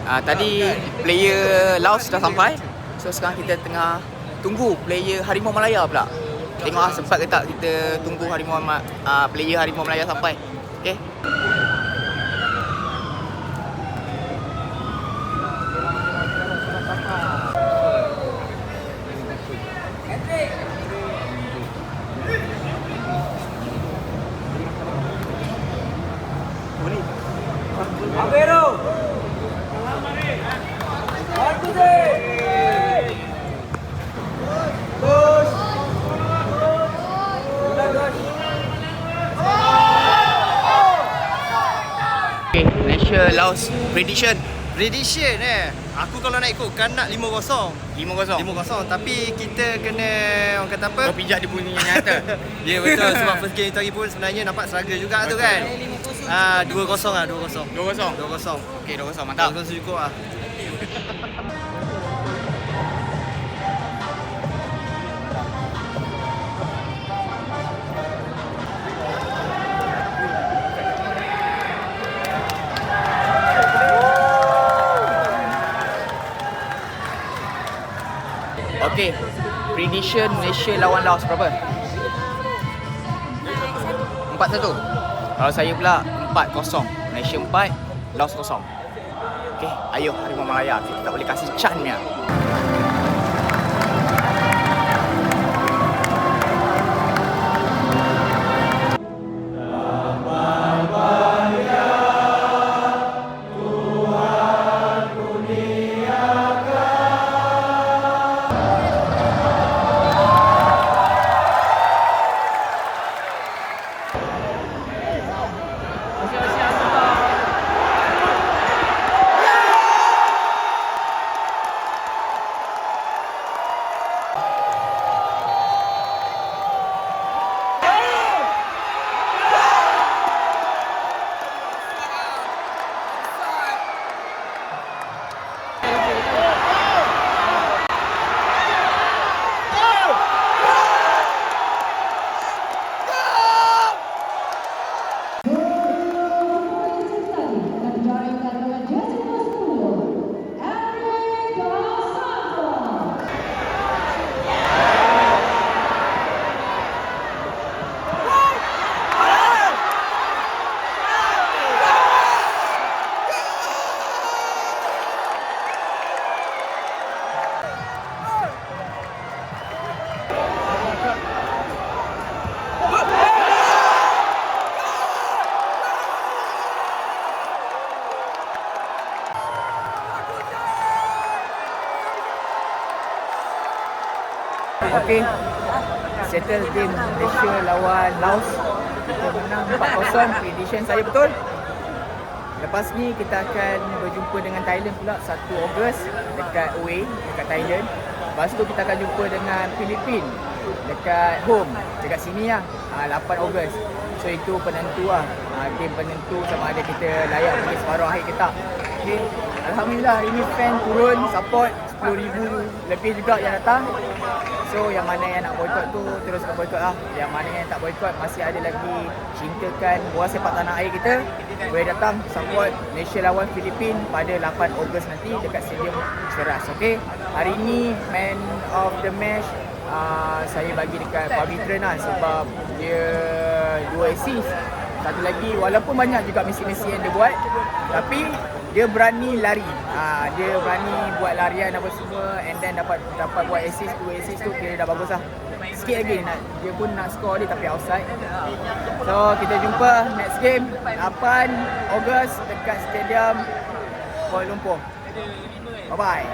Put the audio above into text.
Tadi player Laos dah sampai. So sekarang kita tengah tunggu player Harimau Malaya pula. Tengok sempat ke tak kita tunggu player Harimau Malaya sampai. Okay. Avero! Okay, Malaysia Laos prediction. Prediction aku kalau nak ikut kan nak 5-0. 5-0. 5-0 tapi kita kena orang kata apa? Kau pijak dia punya nyata. Ya betul sebab first game tadi pun sebenarnya nampak struggle juga tu kan. 2-0 lah 2-0. 2-0. 2-0. Okey, 2-0 mantap. 2-0 cukup lah. Okey, prediction Malaysia lawan Laos berapa? 4-1. Kalau saya pula 4-0. Malaysia 4, Laos 0. Okey, ayo Harimau Malaya. Kita tak boleh kasih chance dia. Okey, settle game Malaysia lawan Laos. Kita menang 4-0. Prediction saya betul. Lepas ni kita akan berjumpa dengan Thailand pula 1 Ogos dekat away dekat Thailand. Lepas tu kita akan jumpa dengan Filipin dekat home dekat sini lah 8 Ogos. So itu penentu lah, game penentu sama ada kita layak pergi separuh akhir ke tak. Okay. Alhamdulillah hari ni fan turun support 10,000 lebih juga yang datang. So yang mana yang nak boykot tu teruskan boykot lah. Yang mana yang tak boykot masih ada lagi cintakan bola sepak tanah air kita, boleh datang support Malaysia lawan Filipin pada 8 Ogos nanti dekat Stadium Ceras. Okay. Hari ni man of the match saya bagi dekat Pavitran lah sebab dia 2 assist. Satu lagi walaupun banyak juga misi-misi yang dia buat tapi dia berani lari. Dia berani buat larian apa semua and then dapat buat assist, 2 assist tu kira dah bagus lah. Sikit lagi dia pun nak score dia tapi outside. So kita jumpa next game 8 Ogos dekat Stadium Kuala Lumpur. Bye bye.